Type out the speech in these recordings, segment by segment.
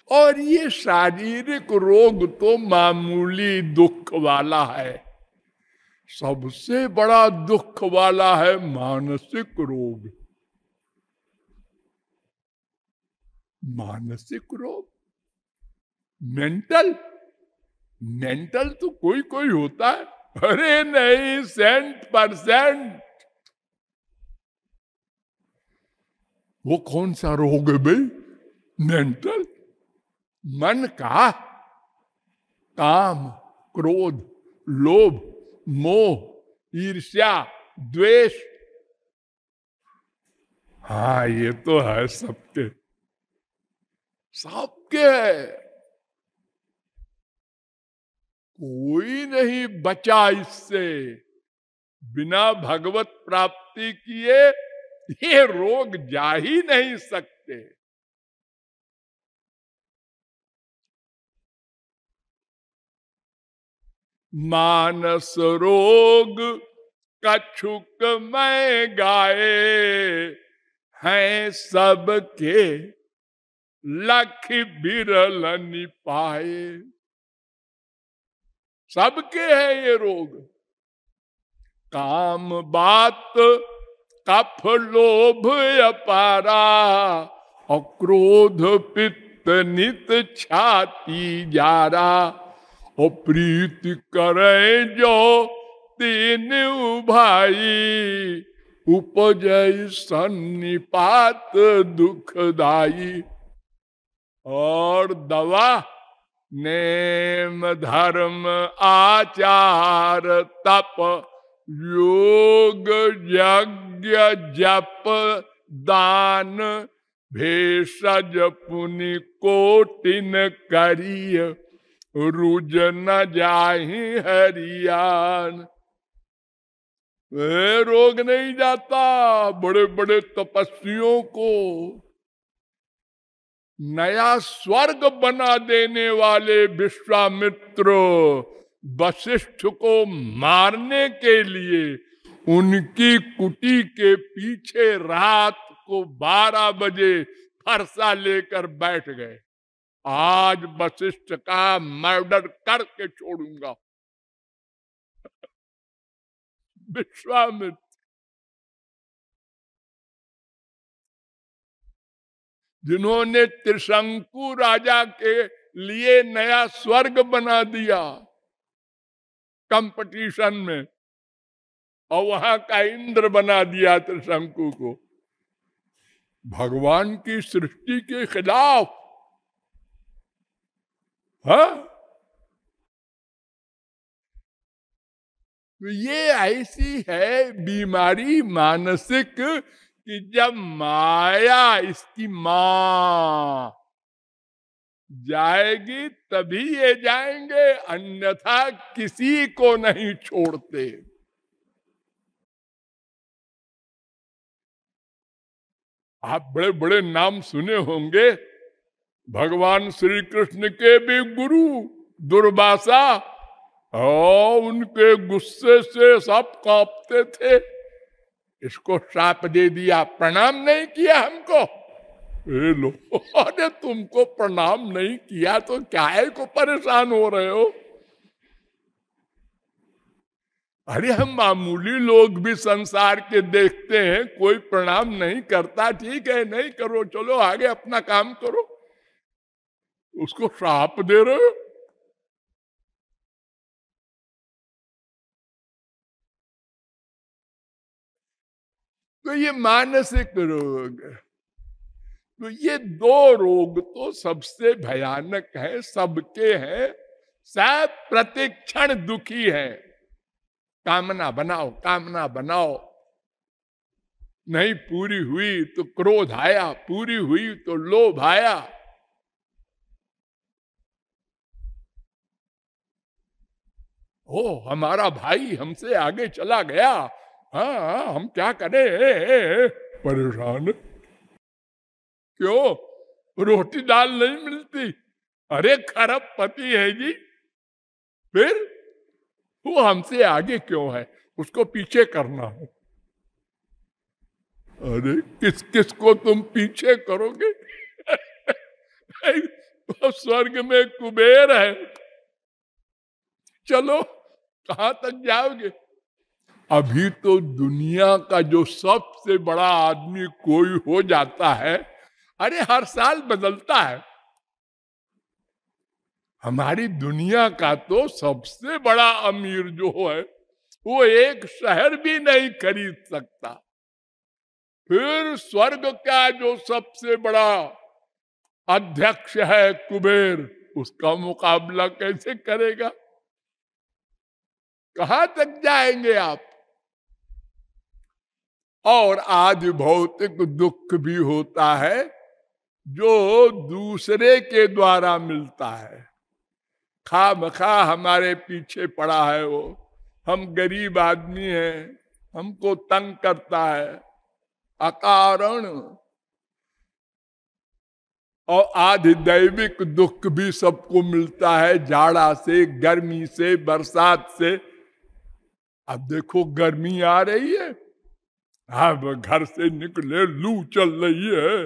और ये शारीरिक रोग तो मामूली दुख वाला है, सबसे बड़ा दुख वाला है मानसिक रोग। मानसिक रोग, मेंटल, मेंटल तो कोई कोई होता है, अरे नहीं 100%। वो कौन सा रोग है भाई? मेंटल। मन का काम, क्रोध, लोभ, मोह, ईर्ष्या, द्वेष, हाँ ये तो है सबके, सबके है। कोई नहीं बचा इससे। बिना भगवत प्राप्ति किए ये रोग जा ही नहीं सकते। मानस रोग कछुक मैं गाए, हैं सबके लख बिरल निपाए। सबके है ये रोग। काम बात कफ लोभ अपारा, और क्रोध पित्त नित छाती जारा। और प्रीति करे जो तीन भाई, उपजय सन्निपात दुखदाई। और दवा नेम धर्म आचार तप, योग यज्ञ जप दान, भेषज पुनि कोटिन करिय, रुज न जाहि हरियान। रोग नहीं जाता। बड़े बड़े तपस्वियों को नया स्वर्ग बना देने वाले विश्वामित्र वशिष्ठ को मारने के लिए उनकी कुटी के पीछे रात को 12 बजे फरसा लेकर बैठ गए। आज वशिष्ठ का मर्डर करके छोड़ूंगा। विश्वामित्र जिन्होंने त्रिशंकु राजा के लिए नया स्वर्ग बना दिया कंपटीशन में, और वहां का इंद्र बना दिया त्रिशंकु को, भगवान की सृष्टि के खिलाफ। हाँ, ये ऐसी है बीमारी मानसिक कि जब माया इसकी मां जाएगी तभी ये जाएंगे, अन्यथा किसी को नहीं छोड़ते। आप बड़े बड़े नाम सुने होंगे। भगवान श्री कृष्ण के भी गुरु दुर्वासा, और उनके गुस्से से सब कांपते थे। इसको श्राप दे दिया, प्रणाम नहीं किया हमको। लो, अरे तुमको प्रणाम नहीं किया तो क्या है को परेशान हो रहे हो? अरे हम मामूली लोग भी संसार के देखते हैं, कोई प्रणाम नहीं करता, ठीक है नहीं करो, चलो आगे अपना काम करो। उसको श्राप दे रहे हो? तो ये मानसिक रोग, तो ये 2 रोग तो सबसे भयानक है, सबके हैं, सब प्रतिक्षण दुखी है। कामना बनाओ, कामना बनाओ, नहीं पूरी हुई तो क्रोध आया, पूरी हुई तो लोभ आया। ओ हमारा भाई हमसे आगे चला गया, हाँ हम क्या करें? परेशान। क्यों? रोटी दाल नहीं मिलती? अरे खराब पति है जी, फिर वो हमसे आगे क्यों है? उसको पीछे करना है। अरे किस किस को तुम पीछे करोगे? तो स्वर्ग में कुबेर है, चलो कहां तक जाओगे। अभी तो दुनिया का जो सबसे बड़ा आदमी कोई हो जाता है, अरे हर साल बदलता है। हमारी दुनिया का तो सबसे बड़ा अमीर जो है वो एक शहर भी नहीं खरीद सकता, फिर स्वर्ग का जो सबसे बड़ा अध्यक्ष है कुबेर, उसका मुकाबला कैसे करेगा। कहां तक जाएंगे आप। और आज भौतिक दुख भी होता है जो दूसरे के द्वारा मिलता है। खामखा हमारे पीछे पड़ा है वो, हम गरीब आदमी हैं, हमको तंग करता है अकारण। और आधि दैविक दुख भी सबको मिलता है, जाड़ा से, गर्मी से, बरसात से। अब देखो गर्मी आ रही है, अब घर से निकले लू चल रही है।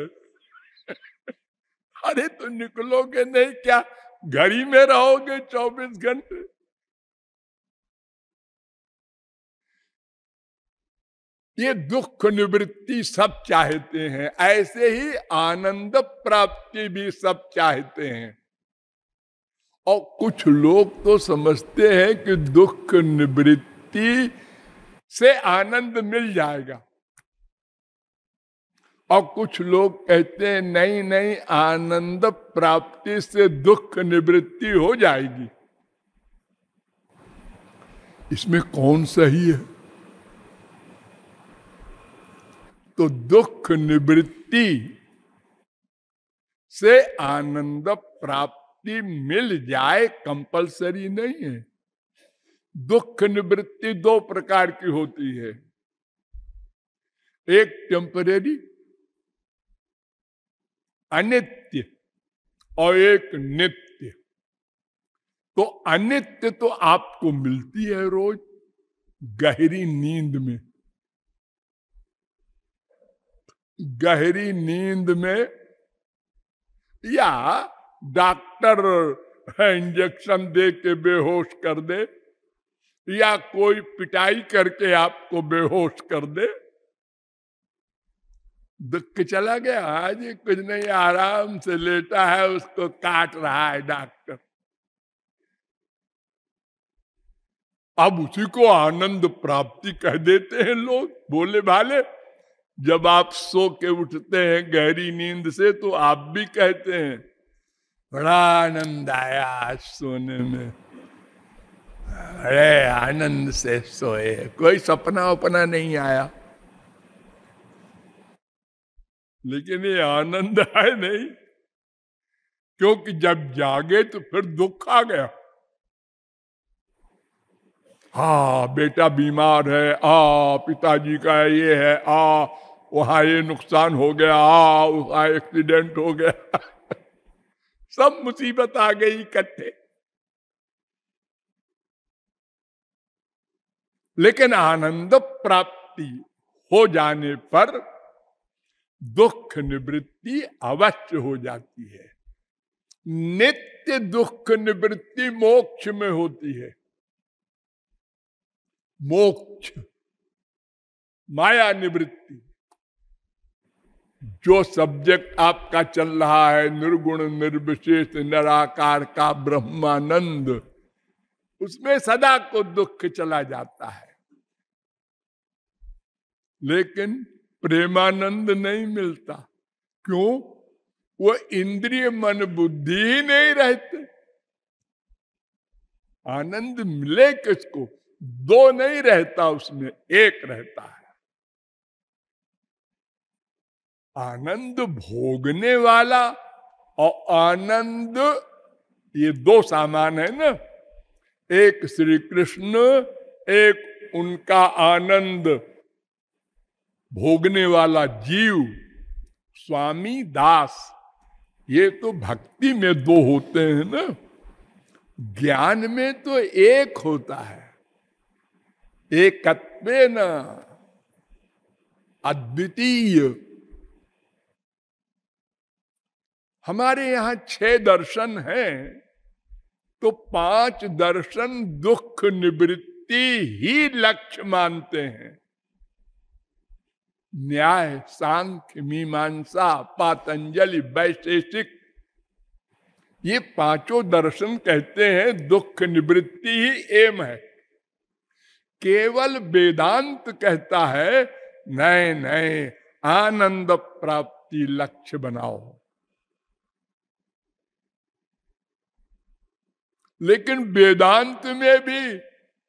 अरे तो निकलोगे नहीं क्या, घर ही में रहोगे 24 घंटे। ये दुख निवृत्ति सब चाहते हैं, ऐसे ही आनंद प्राप्ति भी सब चाहते हैं। और कुछ लोग तो समझते हैं कि दुख निवृत्ति से आनंद मिल जाएगा, और कुछ लोग कहते हैं नहीं नहीं, आनंद प्राप्ति से दुख निवृत्ति हो जाएगी। इसमें कौन सही है। तो दुख निवृत्ति से आनंद प्राप्ति मिल जाए कंपलसरी नहीं है। दुख निवृत्ति दो प्रकार की होती है, एक टेम्परेरी अनित्य और एक नित्य। तो अनित्य तो आपको मिलती है रोज गहरी नींद में। गहरी नींद में या डॉक्टर इंजेक्शन दे के बेहोश कर दे, या कोई पिटाई करके आपको बेहोश कर दे, दुख चला गया। आज कुछ नहीं, आराम से लेटा है, उसको काट रहा है डॉक्टर। अब उसी को आनंद प्राप्ति कह देते हैं लोग बोले भाले। जब आप सो के उठते हैं गहरी नींद से तो आप भी कहते हैं बड़ा आनंद आया आज सोने में, अरे आनंद से सोए, कोई सपना वपना नहीं आया। लेकिन ये आनंद है नहीं, क्योंकि जब जागे तो फिर दुख आ गया। हाँ बेटा बीमार है, पिताजी का ये है, वहां ये नुकसान हो गया, वहां एक्सीडेंट हो गया। सब मुसीबत आ गई इकट्ठे। लेकिन आनंद प्राप्ति हो जाने पर दुख निवृत्ति अवश्य हो जाती है। नित्य दुख निवृत्ति मोक्ष में होती है। मोक्ष माया निवृत्ति, जो सब्जेक्ट आपका चल रहा है निर्गुण निर्विशेष निराकार का ब्रह्मानंद, उसमें सदा को दुख चला जाता है। लेकिन प्रेमानंद नहीं मिलता। क्यों? वो इंद्रिय मन बुद्धि ही नहीं रहते। आनंद मिले किसको? दो नहीं रहता, उसमें एक रहता है। आनंद भोगने वाला और आनंद, ये दो सामान है ना। एक श्री कृष्ण, एक उनका आनंद भोगने वाला जीव, स्वामी दास। ये तो भक्ति में दो होते हैं ना, ज्ञान में तो एक होता है। एकत्वेन अद्वितीय। हमारे यहाँ 6 दर्शन हैं, तो 5 दर्शन दुख निवृत्ति ही लक्ष्य मानते हैं। न्याय, सांख्य, मीमांसा, पातंजलि, वैशेषिक, ये 5 दर्शन कहते हैं दुख निवृत्ति ही एम है। केवल वेदांत कहता है नहीं नहीं, आनंद प्राप्ति लक्ष्य बनाओ। लेकिन वेदांत में भी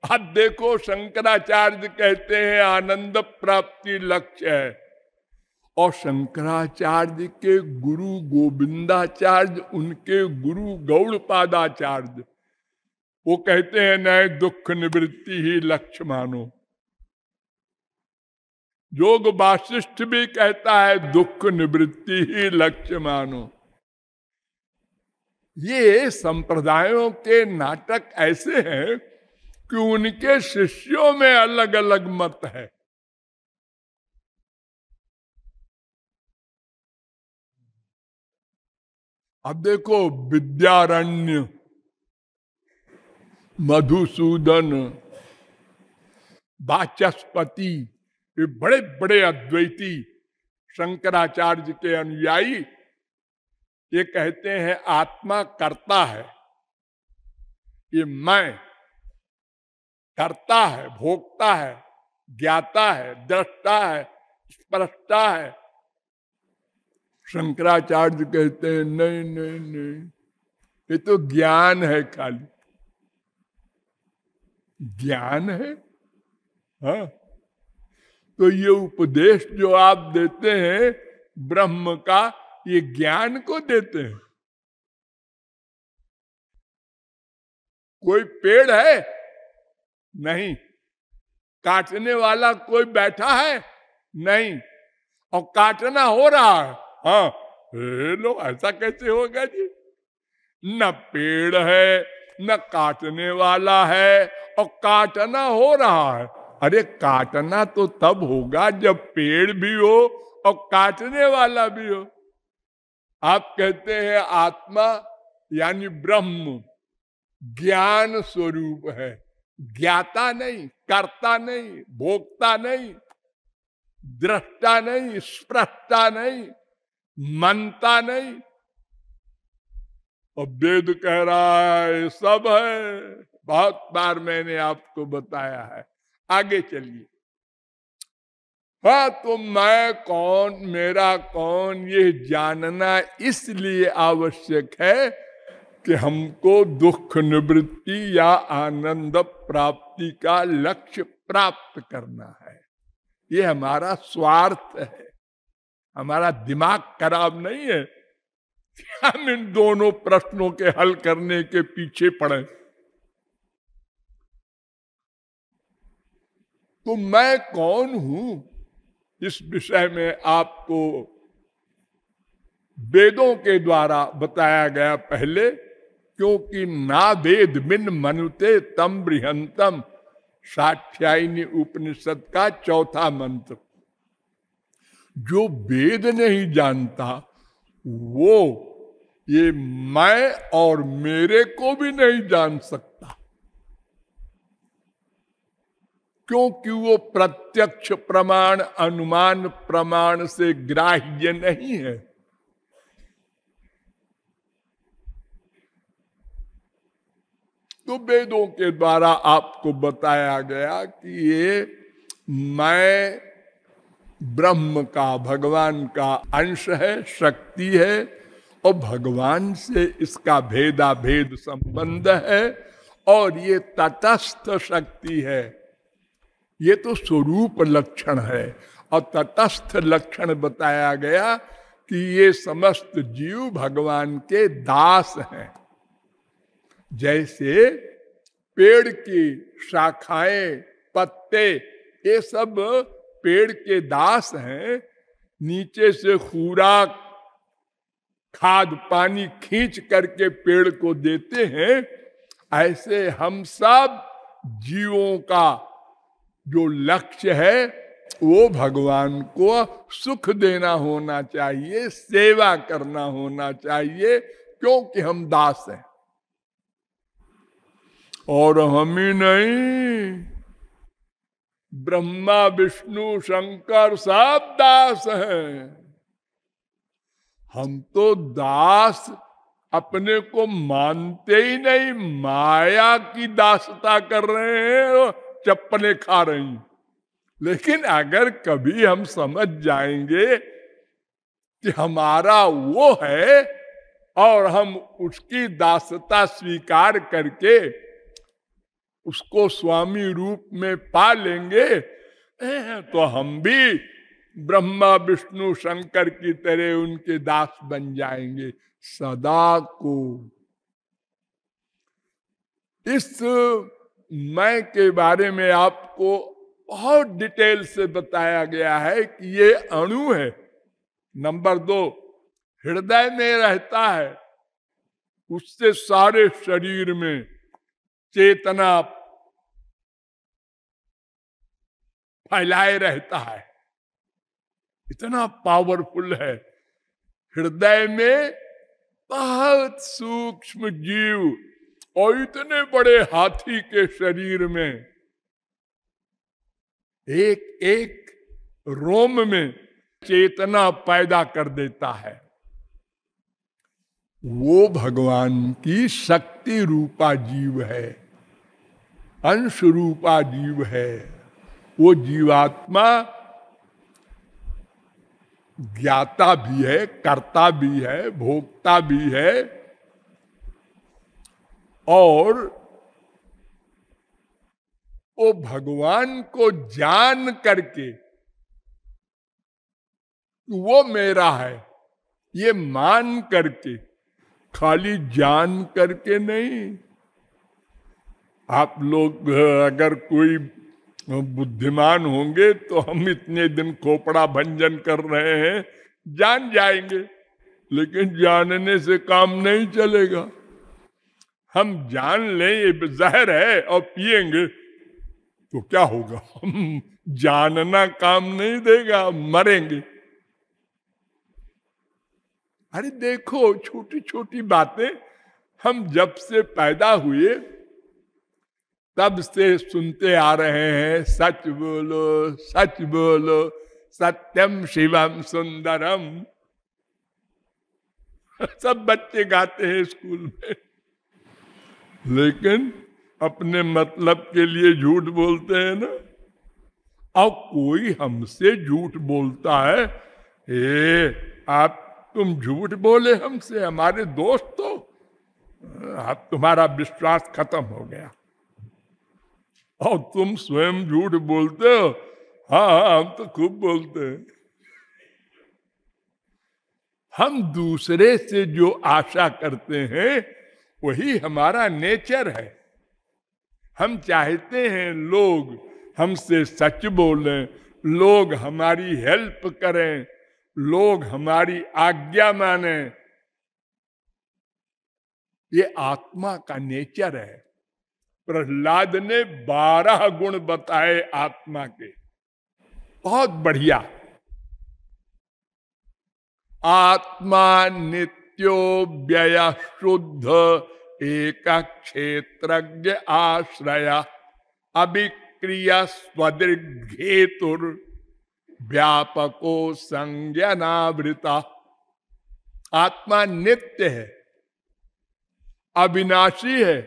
आप देखो, शंकराचार्य कहते हैं आनंद प्राप्ति लक्ष्य है, और शंकराचार्य के गुरु गोविंदाचार्य, उनके गुरु गौड़पादाचार्य, वो कहते हैं नहीं, दुख निवृत्ति ही लक्ष्य मानो। योग वासिष्ठ भी कहता है दुख निवृत्ति ही लक्ष्य मानो। ये संप्रदायों के नाटक ऐसे हैं कि उनके शिष्यों में अलग अलग मत है। अब देखो, विद्यारण्य, मधुसूदन, वाचस्पति, ये बड़े बड़े अद्वैती शंकराचार्य के अनुयायी, ये कहते हैं आत्मा करता है, ये मैं करता है, भोगता है, ज्ञाता है, दृष्टा है, स्पष्टा है। शंकराचार्य कहते हैं नहीं नहीं नहीं, ये तो ज्ञान है, खाली ज्ञान है। हाँ, तो ये उपदेश जो आप देते हैं ब्रह्म का, ये ज्ञान को देते हैं। कोई पेड़ है? नहीं। काटने वाला कोई बैठा है? नहीं। और काटना हो रहा है। हाँ, लो ऐसा कैसे होगा जी? न पेड़ है, न काटने वाला है, और काटना हो रहा है। अरे काटना तो तब होगा जब पेड़ भी हो और काटने वाला भी हो। आप कहते हैं आत्मा यानी ब्रह्म ज्ञान स्वरूप है, ज्ञाता नहीं, कर्ता नहीं, भोक्ता नहीं, दृष्टा नहीं, स्पष्टा नहीं, मनता नहीं। और वेद कह रहा है सब है। बहुत बार मैंने आपको बताया है। आगे चलिए। हाँ, तो मैं कौन, मेरा कौन, ये जानना इसलिए आवश्यक है कि हमको दुख निवृत्ति या आनंद प्राप्ति का लक्ष्य प्राप्त करना है। ये हमारा स्वार्थ है, हमारा दिमाग खराब नहीं है। हम इन दोनों प्रश्नों के हल करने के पीछे पड़े। तो मैं कौन हूं, इस विषय में आपको वेदों के द्वारा बताया गया पहले। क्योंकि ना वेद बिन मनुते तम बृहंतम, साध्यायनी उपनिषद का 4था मंत्र। जो वेद नहीं जानता वो ये मैं और मेरे को भी नहीं जान सकता, क्योंकि वो प्रत्यक्ष प्रमाण अनुमान प्रमाण से ग्राह्य नहीं है। तो वेदों के द्वारा आपको बताया गया कि ये मैं ब्रह्म का, भगवान का अंश है, शक्ति है, और भगवान से इसका भेदा भेद संबंध है, और ये तटस्थ शक्ति है। ये तो स्वरूप लक्षण है। और तटस्थ लक्षण बताया गया कि ये समस्त जीव भगवान के दास हैं। जैसे पेड़ की शाखाएं, पत्ते, ये सब पेड़ के दास हैं, नीचे से खुराक, खाद, पानी खींच करके पेड़ को देते हैं। ऐसे हम सब जीवों का जो लक्ष्य है वो भगवान को सुख देना होना चाहिए, सेवा करना होना चाहिए, क्योंकि हम दास हैं। और हम ही नहीं, ब्रह्मा विष्णु शंकर सब दास हैं। हम तो दास अपने को मानते ही नहीं, माया की दासता कर रहे हैं और चप्पलें खा रही हैं। लेकिन अगर कभी हम समझ जाएंगे कि हमारा वो है और हम उसकी दासता स्वीकार करके उसको स्वामी रूप में पा लेंगे, तो हम भी ब्रह्मा विष्णु शंकर की तरह उनके दास बन जाएंगे सदा को। इस मैं के बारे में आपको बहुत डिटेल से बताया गया है कि ये अणु है। नंबर 2, हृदय में रहता है, उससे सारे शरीर में चेतना फैलाए रहता है। इतना पावरफुल है। हृदय में बहुत सूक्ष्म जीव और इतने बड़े हाथी के शरीर में एक एक रोम में चेतना पैदा कर देता है। वो भगवान की शक्ति रूपा जीव है, अंश रूपा जीव है। वो जीवात्मा ज्ञाता भी है, कर्ता भी है, भोक्ता भी है, और वो भगवान को जान करके वो मेरा है, ये मान करके, खाली जान करके नहीं। आप लोग अगर कोई बुद्धिमान होंगे तो हम इतने दिन खोपड़ा भंजन कर रहे हैं, जान जाएंगे, लेकिन जानने से काम नहीं चलेगा। हम जान लें ये जहर है और पिएंगे तो क्या होगा? हम जानना काम नहीं देगा, मरेंगे। अरे देखो, छोटी छोटी बातें हम जब से पैदा हुए तब से सुनते आ रहे हैं, सच बोलो, सच बोलो, सत्यम शिवम सुंदरम। सब बच्चे गाते हैं स्कूल में, लेकिन अपने मतलब के लिए झूठ बोलते हैं ना। और कोई हमसे झूठ बोलता है, आप तुम झूठ बोले हमसे, हमारे दोस्त हो, अब तुम्हारा विश्वास खत्म हो गया। और तुम स्वयं झूठ बोलते हो। हाँ, हम तो खूब बोलते हैं। हम दूसरे से जो आशा करते हैं वही हमारा नेचर है। हम चाहते हैं लोग हमसे सच बोलें, लोग हमारी हेल्प करें, लोग हमारी आज्ञा माने। ये आत्मा का नेचर है। प्रहलाद ने 12 गुण बताए आत्मा के, बहुत बढ़िया। आत्मा नित्यो व्यय शुद्ध एक क्षेत्रज्ञ आश्रय अभिक्रिय स्वदृघेतुर व्यापको संज्ञानावृता। आत्मा नित्य है, अविनाशी है,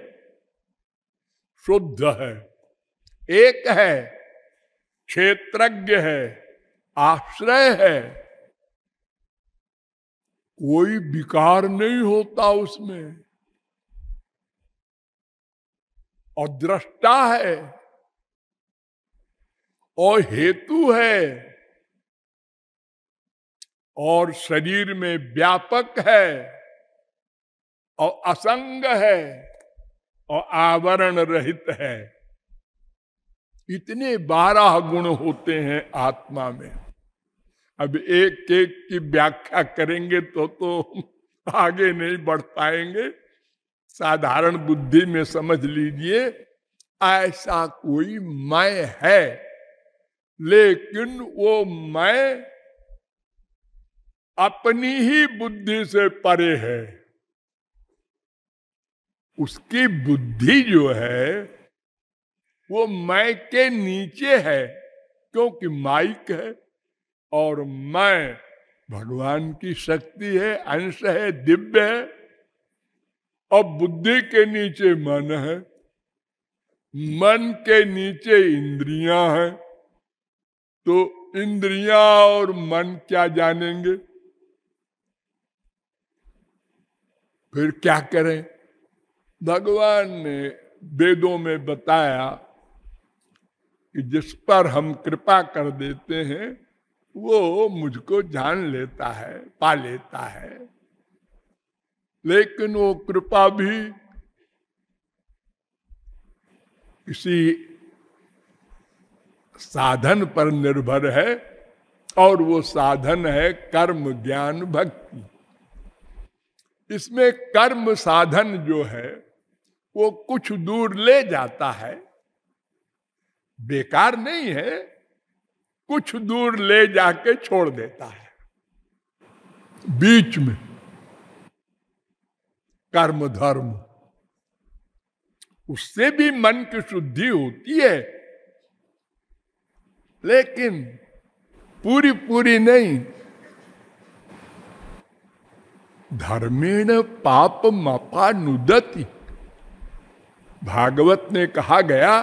शुद्ध है, एक है, क्षेत्रज्ञ है, आश्रय है। कोई विकार नहीं होता उसमें, और दृष्टा है, और हेतु है, और शरीर में व्यापक है, और असंग है, और आवरण रहित है। इतने 12 गुण होते हैं आत्मा में। अब एक एक की व्याख्या करेंगे तो आगे नहीं बढ़ पाएंगे। साधारण बुद्धि में समझ लीजिए, ऐसा कोई मैं है लेकिन वो मैं अपनी ही बुद्धि से परे है। उसकी बुद्धि जो है वो मैं के नीचे है, क्योंकि माइक है और मैं भगवान की शक्ति है, अंश है, दिव्य है। और बुद्धि के नीचे मन है, मन के नीचे इंद्रियां हैं। तो इंद्रियां और मन क्या जानेंगे? फिर क्या करें? भगवान ने वेदों में बताया कि जिस पर हम कृपा कर देते हैं वो मुझको जान लेता है, पा लेता है। लेकिन वो कृपा भी किसी साधन पर निर्भर है, और वो साधन है कर्म ज्ञान भक्ति। इसमें कर्म साधन जो है वो कुछ दूर ले जाता है, बेकार नहीं है, कुछ दूर ले जाके छोड़ देता है। बीच में कर्म धर्म, उससे भी मन की शुद्धि होती है, लेकिन पूरी पूरी नहीं। धर्मेण पाप मपानुदति, भागवत में कहा गया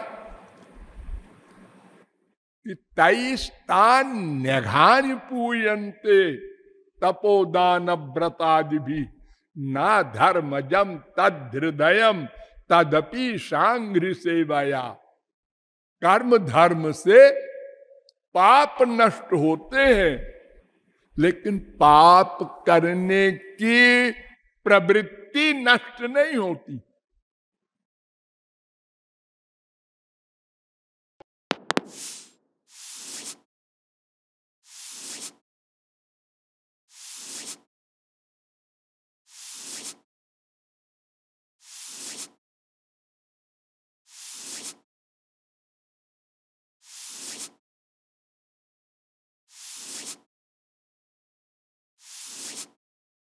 कि तैस्तान न्यघानि पूयन्ते तपोदान व्रतादि भी ना धर्मजम तद हृदयम तदपि सांघ्रि सेवया। कर्म धर्म से पाप नष्ट होते हैं, लेकिन पाप करने की प्रवृत्ति नष्ट नहीं होती।